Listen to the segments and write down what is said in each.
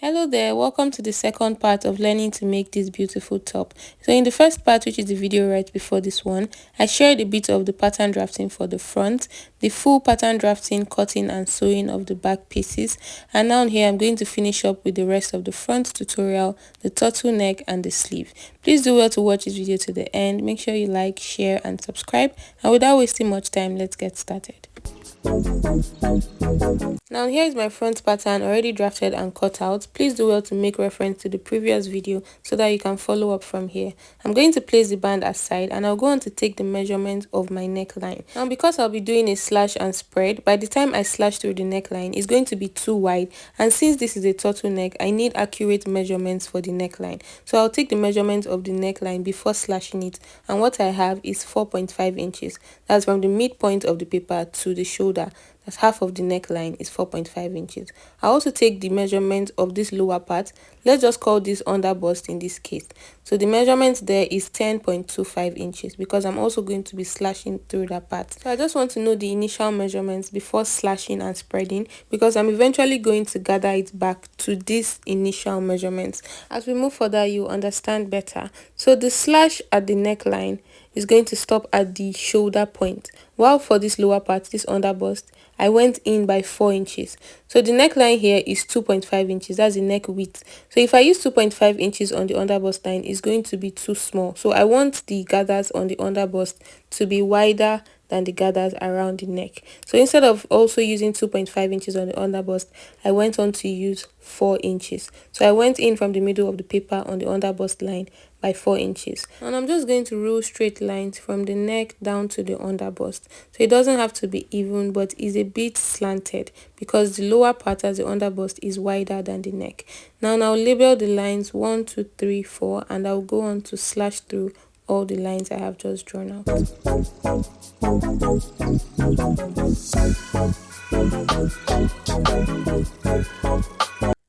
Hello there, welcome to the second part of learning to make this beautiful top. So in the first part, which is the video right before this one, I shared a bit of the pattern drafting for the front, the full pattern drafting, cutting and sewing of the back pieces, and now here I'm going to finish up with the rest of the front tutorial, the turtleneck and the sleeve. Please do well to watch this video to the end. Make sure you like, share and subscribe, and without wasting much time, let's get started. Now here is my front pattern already drafted and cut out. Please do well to make reference to the previous video so that you can follow up from here. I'm going to place the band aside and I'll go on to take the measurement of my neckline. Now because I'll be doing a slash and spread, by the time I slash through the neckline, it's going to be too wide, and since this is a turtleneck, I need accurate measurements for the neckline. So I'll take the measurement of the neckline before slashing it, and what I have is 4.5 inches. That's from the midpoint of the paper to the shoulder. That's half of the neckline is 4.5 inches. I also take the measurement of this lower part. Let's just call this under bust in this case. So the measurement there is 10.25 inches because I'm also going to be slashing through that part. So I just want to know the initial measurements before slashing and spreading, because I'm eventually going to gather it back to these initial measurements. As we move further, you understand better. So the slash at the neckline is going to stop at the shoulder point, while for this lower part, this under bust, I went in by 4 inches. So the neckline here is 2.5 inches. That's the neck width. So if I use 2.5 inches on the under bust line, it's going to be too small. So I want the gathers on the under bust to be wider than the gathers around the neck. So instead of also using 2.5 inches on the under bust, I went on to use 4 inches. So I went in from the middle of the paper on the under bust line by 4 inches. And I'm just going to rule straight lines from the neck down to the under bust. So it doesn't have to be even, but is a bit slanted because the lower part as the under bust is wider than the neck. Now I'll label the lines 1, 2, 3, 4, and I'll go on to slash through all the lines I have just drawn out.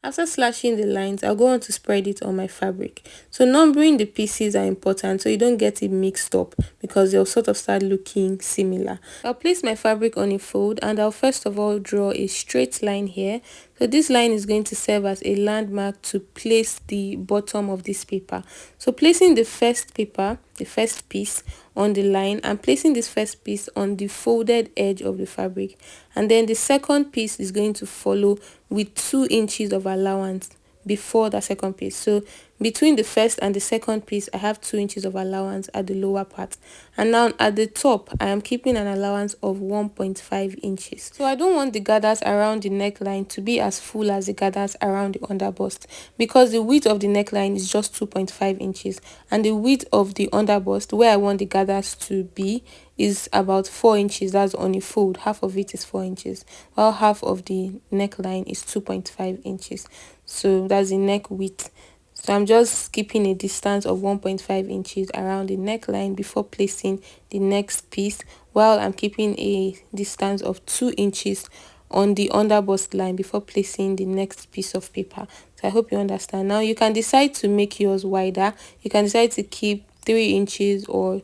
After slashing the lines, I'll go on to spread it on my fabric. So numbering the pieces are important so you don't get it mixed up, because they'll sort of start looking similar. I'll place my fabric on a fold and I'll first of all draw a straight line here. So this line is going to serve as a landmark to place the bottom of this paper. So placing the first paper, the first piece on the line, and placing this first piece on the folded edge of the fabric, and then the second piece is going to follow with 2 inches of allowance before the second piece. So between the first and the second piece, I have 2 inches of allowance at the lower part, and now at the top I am keeping an allowance of 1.5 inches. So I don't want the gathers around the neckline to be as full as the gathers around the under bust, because the width of the neckline is just 2.5 inches and the width of the under bust, where I want the gathers to be, is about 4 inches. That's on a fold. Half of it is 4 inches, while half of the neckline is 2.5 inches. So that's the neck width. So I'm just keeping a distance of 1.5 inches around the neckline before placing the next piece, while I'm keeping a distance of 2 inches on the under bust line before placing the next piece of paper. So I hope you understand. Now you can decide to make yours wider. You can decide to keep 3 inches or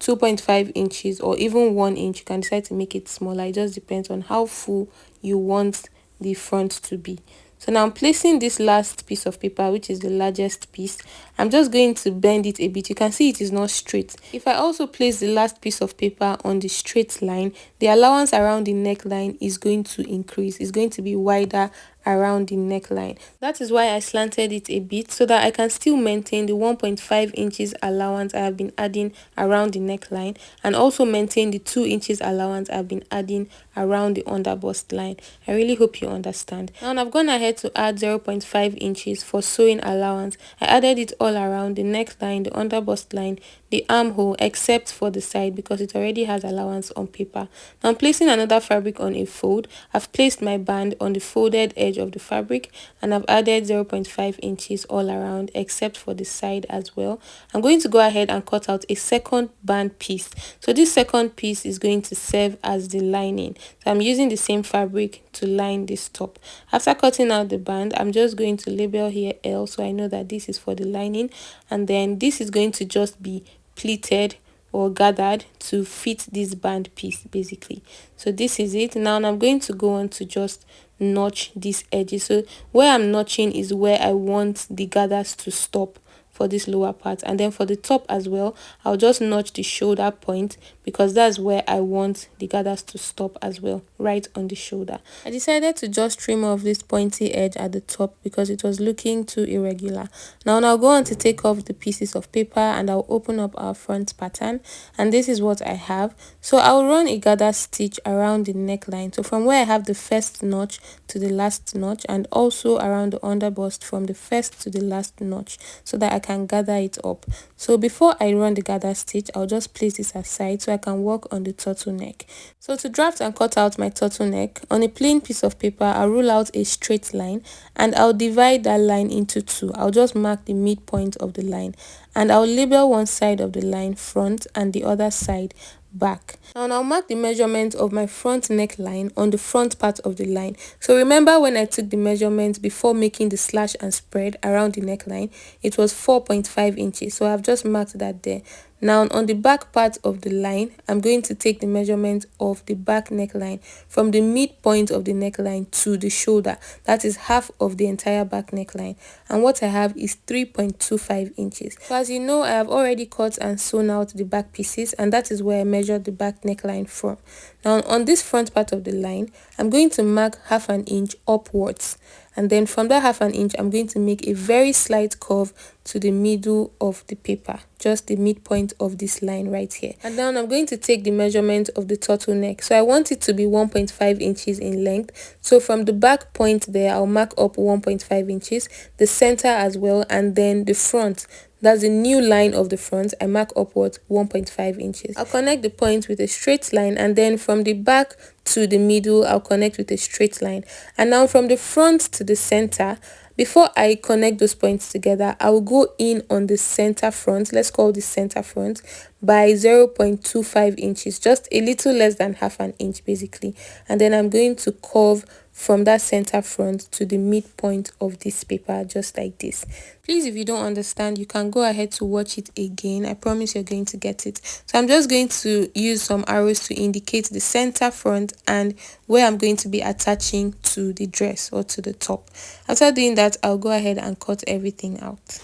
2.5 inches or even 1 inch. You can decide to make it smaller. It just depends on how full you want the front to be. So now I'm placing this last piece of paper, which is the largest piece. I'm just going to bend it a bit. You can see it is not straight. If I also place the last piece of paper on the straight line, the allowance around the neckline is going to increase. It's going to be wider around the neckline. That is why I slanted it a bit, so that I can still maintain the 1.5 inches allowance I have been adding around the neckline, and also maintain the 2 inches allowance I've been adding around the under bust line. I really hope you understand. Now I've gone ahead to add 0.5 inches for sewing allowance. I added it all around the neckline, the under bust line, the armhole, except for the side because it already has allowance on paper. Now I'm placing another fabric on a fold. I've placed my band on the folded edge of the fabric, and I've added 0.5 inches all around except for the side as well. I'm going to go ahead and cut out a second band piece. So this second piece is going to serve as the lining. So I'm using the same fabric to line this top. After cutting out the band, I'm just going to label here L, so I know that this is for the lining, and then this is going to just be pleated or gathered to fit this band piece basically. So this is it. Now I'm going to go on to just notch these edges. So where I'm notching is where I want the gathers to stop for this lower part, and then for the top as well, I'll just notch the shoulder point because that's where I want the gathers to stop as well, right on the shoulder. I decided to just trim off this pointy edge at the top because it was looking too irregular. Now I'll go on to take off the pieces of paper and I'll open up our front pattern, and this is what I have. So I'll run a gather stitch around the neckline, so from where I have the first notch to the last notch, and also around the underbust from the first to the last notch, so that I can gather it up. So before I run the gather stitch, I'll just place this aside so I can work on the turtleneck. So to draft and cut out my turtleneck, on a plain piece of paper, I'll rule out a straight line and I'll divide that line into two. I'll just mark the midpoint of the line and I'll label one side of the line front and the other side back. Now I'll mark the measurement of my front neckline on the front part of the line. So remember when I took the measurement before making the slash and spread around the neckline, it was 4.5 inches. So I've just marked that there. Now on the back part of the line, I'm going to take the measurement of the back neckline from the midpoint of the neckline to the shoulder. That is half of the entire back neckline. And what I have is 3.25 inches. So as you know, I have already cut and sewn out the back pieces, and that is where I measured the back neckline from. Now on this front part of the line, I'm going to mark half an inch upwards. And then from that half an inch, I'm going to make a very slight curve to the middle of the paper, just the midpoint of this line right here. And then I'm going to take the measurement of the turtleneck. So I want it to be 1.5 inches in length. So from the back point there, I'll mark up 1.5 inches, the center as well, and then the front. That's the new line of the front. I mark upwards 1.5 inches. I'll connect the point with a straight line, and then from the back to the middle, I'll connect with a straight line. And now from the front to the center, before I connect those points together, I will go in on the center front, let's call this center front, by 0.25 inches, just a little less than half an inch basically. And then I'm going to curve from that center front to the midpoint of this paper, just like this. Please, if you don't understand, you can go ahead to watch it again. I promise you're going to get it. So I'm just going to use some arrows to indicate the center front and where I'm going to be attaching to the dress or to the top. After doing that, I'll go ahead and cut everything out.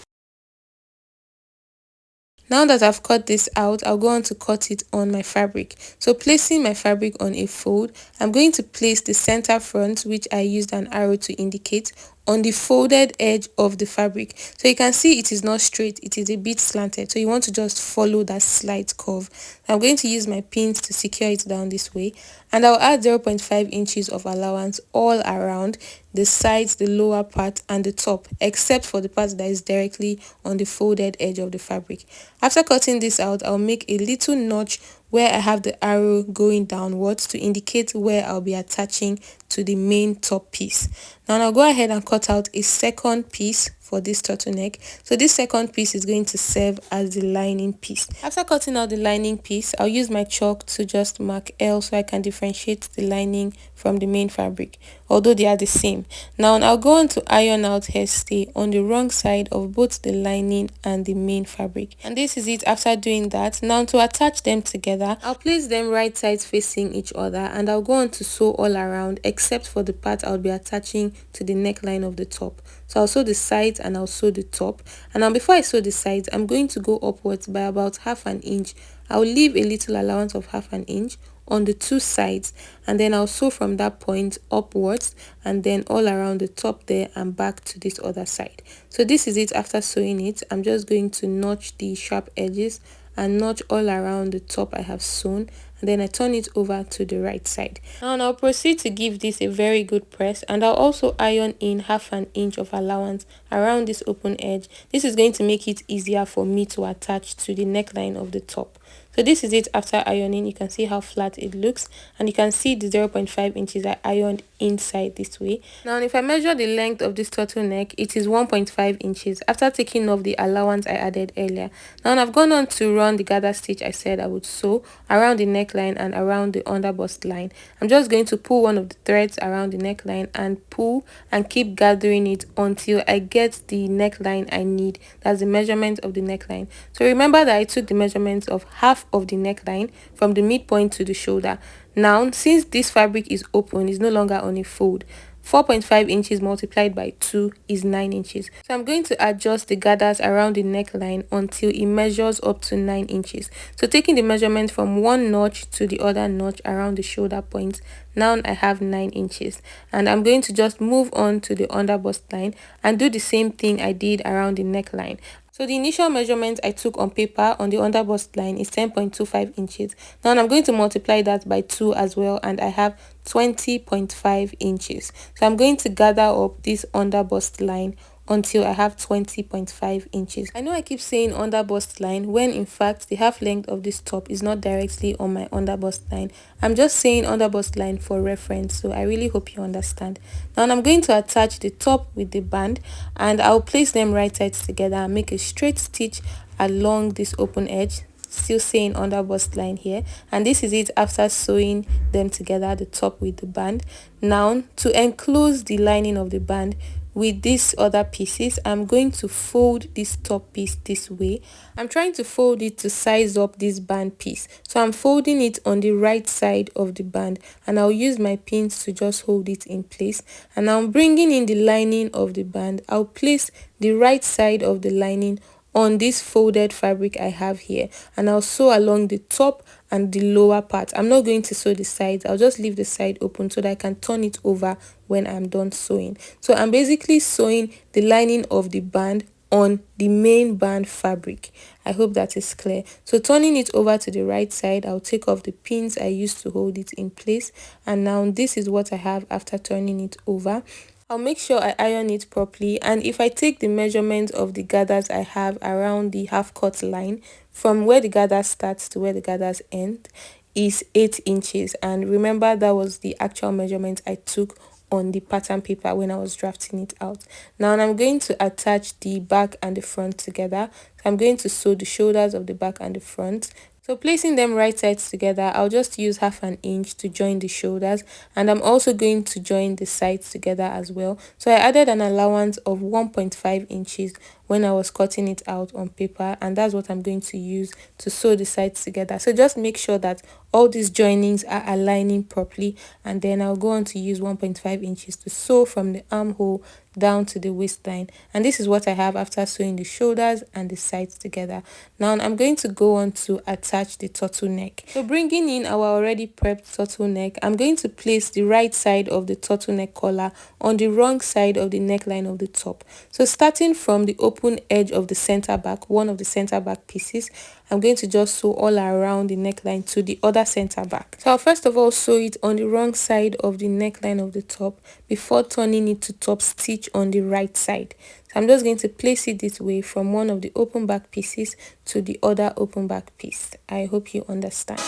Now that I've cut this out, I'll go on to cut it on my fabric. So placing my fabric on a fold, I'm going to place the center front, which I used an arrow to indicate, on the folded edge of the fabric. So you can see it is not straight, it is a bit slanted. So you want to just follow that slight curve. I'm going to use my pins to secure it down this way, and I'll add 0.5 inches of allowance all around the sides, the lower part, and the top, except for the part that is directly on the folded edge of the fabric. After cutting this out, I'll make a little notch where I have the arrow going downwards to indicate where I'll be attaching to the main top piece. Now I'll go ahead and cut out a second piece for this turtleneck. So this second piece is going to serve as the lining piece. After cutting out the lining piece, I'll use my chalk to just mark L so I can differentiate the lining from the main fabric, although they are the same. Now I'll go on to iron out hairstay on the wrong side of both the lining and the main fabric. And this is it after doing that. Now to attach them together, I'll place them right sides facing each other, and I'll go on to sew all around except for the part I'll be attaching to the neckline of the top. So I'll sew the sides and I'll sew the top. And now before I sew the sides, I'm going to go upwards by about half an inch. I'll leave a little allowance of half an inch on the two sides, and then I'll sew from that point upwards and then all around the top there and back to this other side. So this is it after sewing it. I'm just going to notch the sharp edges and notch all around the top I have sewn, and then I turn it over to the right side. Now I'll proceed to give this a very good press, and I'll also iron in half an inch of allowance around this open edge. This is going to make it easier for me to attach to the neckline of the top. So this is it after ironing. You can see how flat it looks, and you can see the 0.5 inches I ironed inside this way. Now if I measure the length of this turtleneck, it is 1.5 inches after taking off the allowance I added earlier. Now I've gone on to run the gather stitch I said I would sew around the neckline and around the underbust line. I'm just going to pull one of the threads around the neckline and pull and keep gathering it until I get the neckline I need. That's the measurement of the neckline. So remember that I took the measurement of half of the neckline from the midpoint to the shoulder. Now since this fabric is open, it's no longer on a fold, 4.5 inches multiplied by 2 is 9 inches. So I'm going to adjust the gathers around the neckline until it measures up to 9 inches. So taking the measurement from one notch to the other notch around the shoulder point, now I have 9 inches. And I'm going to just move on to the under bust line and do the same thing I did around the neckline. So the initial measurement I took on paper on the under bust line is 10.25 inches. Now I'm going to multiply that by 2 as well, and I have 20.5 inches. So I'm going to gather up this under bust line until I have 20.5 inches. I know I keep saying under bust line when in fact the half length of this top is not directly on my under bust line. I'm just saying under bust line for reference, so I really hope you understand. Now I'm going to attach the top with the band, and I'll place them right sides together and make a straight stitch along this open edge, still saying under bust line here. And this is it after sewing them together, the top with the band. Now to enclose the lining of the band with these other pieces, I'm going to fold this top piece this way. I'm trying to fold it to size up this band piece, so I'm folding it on the right side of the band, and I'll use my pins to just hold it in place. And I'm bringing in the lining of the band. I'll place the right side of the lining on this folded fabric I have here, and I'll sew along the top and the lower part. I'm not going to sew the sides. I'll just leave the side open so that I can turn it over when I'm done sewing. So I'm basically sewing the lining of the band on the main band fabric. I hope that is clear. So turning it over to the right side, I'll take off the pins I used to hold it in place, and now this is what I have after turning it over. I'll make sure I iron it properly, and if I take the measurement of the gathers I have around the half cut line from where the gather starts to where the gathers end is 8 inches, and remember that was the actual measurement I took on the pattern paper when I was drafting it out. Now I'm going to attach the back and the front together. So I'm going to sew the shoulders of the back and the front. So placing them right sides together, I'll just use half an inch to join the shoulders, and I'm also going to join the sides together as well. So I added an allowance of 1.5 inches when I was cutting it out on paper, and that's what I'm going to use to sew the sides together. So just make sure that all these joinings are aligning properly, and then I'll go on to use 1.5 inches to sew from the armhole down to the waistline. And this is what I have after sewing the shoulders and the sides together. Now I'm going to go on to attach the turtleneck. So bringing in our already prepped turtleneck, I'm going to place the right side of the turtleneck collar on the wrong side of the neckline of the top. So starting from the open edge of the center back, one of the center back pieces, I'm going to just sew all around the neckline to the other center back. So I'll first of all sew it on the wrong side of the neckline of the top before turning it to top stitch on the right side. So I'm just going to place it this way from one of the open back pieces to the other open back piece. I hope you understand.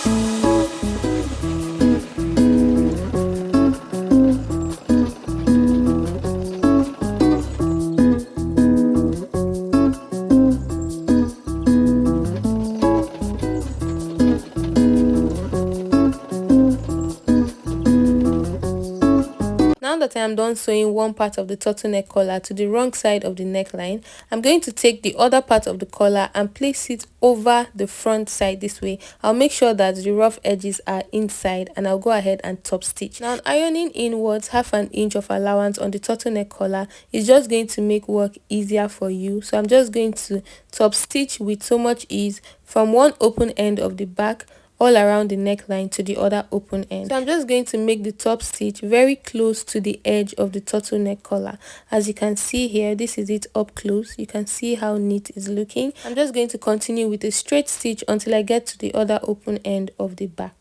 Now that I am done sewing one part of the turtleneck collar to the wrong side of the neckline, I'm going to take the other part of the collar and place it over the front side this way. I'll make sure that the rough edges are inside, and I'll go ahead and top stitch. Now ironing inwards half an inch of allowance on the turtleneck collar is just going to make work easier for you. So I'm just going to top stitch with so much ease from one open end of the back all around the neckline to the other open end. So I'm just going to make the top stitch very close to the edge of the turtleneck collar. As you can see here, this is it up close. You can see how neat it's looking. I'm just going to continue with a straight stitch until I get to the other open end of the back.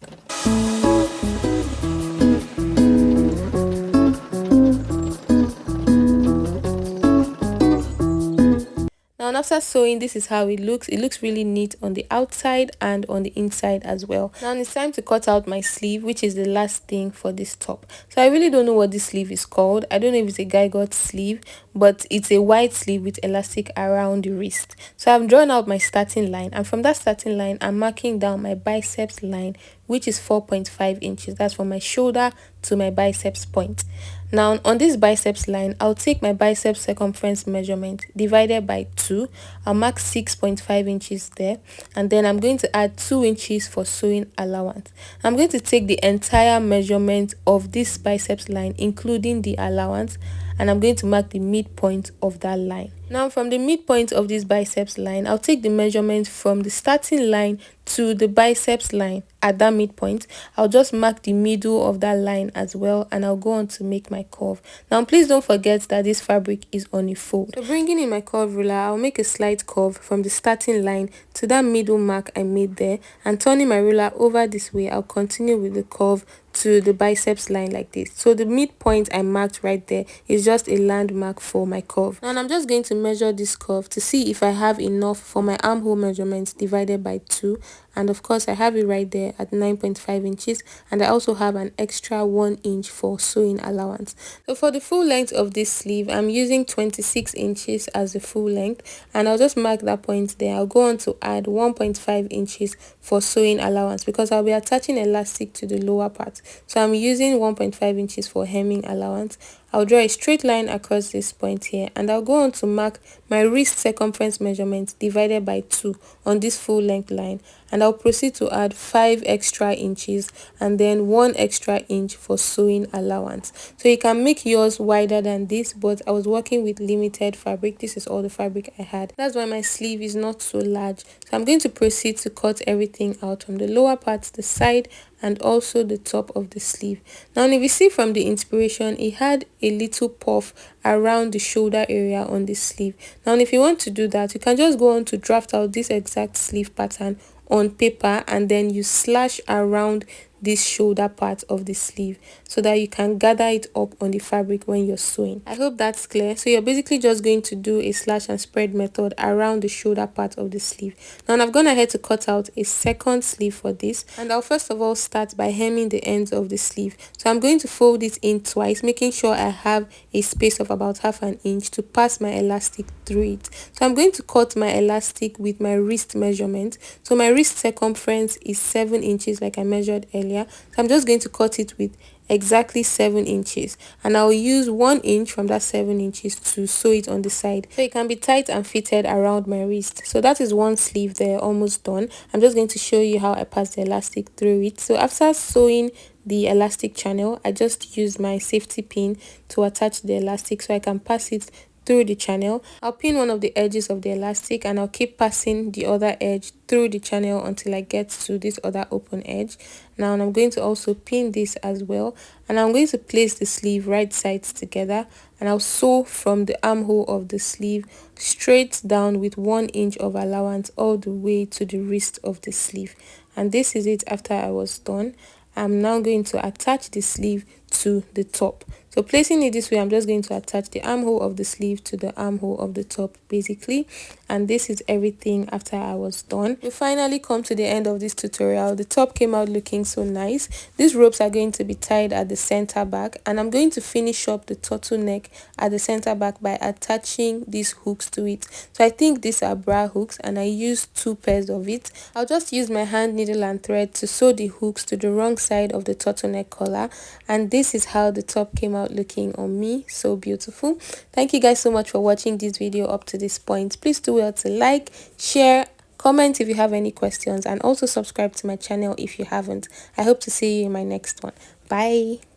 And after sewing, this is how it looks. It looks really neat on the outside and on the inside as well. Now it's time to cut out my sleeve, which is the last thing for this top. So I really don't know what this sleeve is called. I don't know if it's a guy got sleeve, but it's a white sleeve with elastic around the wrist. So I've drawn out my starting line, and from that starting line I'm marking down my biceps line, which is 4.5 inches. That's from my shoulder to my biceps point. Now on this biceps line, I'll take my biceps circumference measurement divided by 2. I'll mark 6.5 inches there, and then I'm going to add 2 inches for sewing allowance. I'm going to take the entire measurement of this biceps line including the allowance, and I'm going to mark the midpoint of that line. Now from the midpoint of this biceps line, I'll take the measurement from the starting line to the biceps line. At that midpoint, I'll just mark the middle of that line as well, and I'll go on to make my curve. Now please don't forget that this fabric is on a fold. So bringing in my curve ruler, I'll make a slight curve from the starting line to that middle mark I made there, and turning my ruler over this way, I'll continue with the curve to the biceps line like this. So the midpoint I marked right there is just a landmark for my curve. And I'm just going to measure this curve to see if I have enough for my armhole measurement divided by 2, and of course I have it right there at 9.5 inches, and I also have an extra 1 inch for sewing allowance. So for the full length of this sleeve, I'm using 26 inches as the full length, and I'll just mark that point there. I'll go on to add 1.5 inches for sewing allowance because I'll be attaching elastic to the lower part. So I'm using 1.5 inches for hemming allowance. I'll draw a straight line across this point here, and I'll go on to mark my wrist circumference measurement divided by 2 on this full length line, and I'll proceed to add 5 extra inches and then 1 extra inch for sewing allowance. So you can make yours wider than this, but I was working with limited fabric. This is all the fabric I had. That's why my sleeve is not so large. So I'm going to proceed to cut everything out from the lower part, the side, and also the top of the sleeve. Now if you see from the inspiration, it had a little puff around the shoulder area on the sleeve. Now if you want to do that, you can just go on to draft out this exact sleeve pattern on paper, and then you slash around this shoulder part of the sleeve so that you can gather it up on the fabric when you're sewing. I hope that's clear. So you're basically just going to do a slash and spread method around the shoulder part of the sleeve. Now I've gone ahead to cut out a second sleeve for this, and I'll first of all start by hemming the ends of the sleeve. So I'm going to fold it in twice, making sure I have a space of about ½ an inch to pass my elastic through it. So I'm going to cut my elastic with my wrist measurement. So my wrist circumference is 7 inches like I measured earlier. So I'm just going to cut it with exactly 7 inches, and I'll use 1 inch from that 7 inches to sew it on the side so it can be tight and fitted around my wrist. So that is one sleeve there, almost done. I'm just going to show you how I pass the elastic through it. So after sewing the elastic channel, I just use my safety pin to attach the elastic so I can pass it through the channel. I'll pin one of the edges of the elastic, and I'll keep passing the other edge through the channel until I get to this other open edge. Now I'm going to also pin this as well, and I'm going to place the sleeve right sides together, and I'll sew from the armhole of the sleeve straight down with 1 inch of allowance all the way to the wrist of the sleeve. And this is it after I was done. I'm now going to attach the sleeve to the top. So placing it this way, I'm just going to attach the armhole of the sleeve to the armhole of the top basically, and this is everything after I was done. We finally come to the end of this tutorial. The top came out looking so nice. These ropes are going to be tied at the center back, and I'm going to finish up the turtleneck at the center back by attaching these hooks to it. So I think these are bra hooks, and I used 2 pairs of it. I'll just use my hand needle and thread to sew the hooks to the wrong side of the turtleneck collar, and this is how the top came out looking on me. So beautiful. Thank you guys so much for watching this video up to this point. Please do well to like, share, comment if you have any questions, and also subscribe to my channel if you haven't. I hope to see you in my next one. Bye.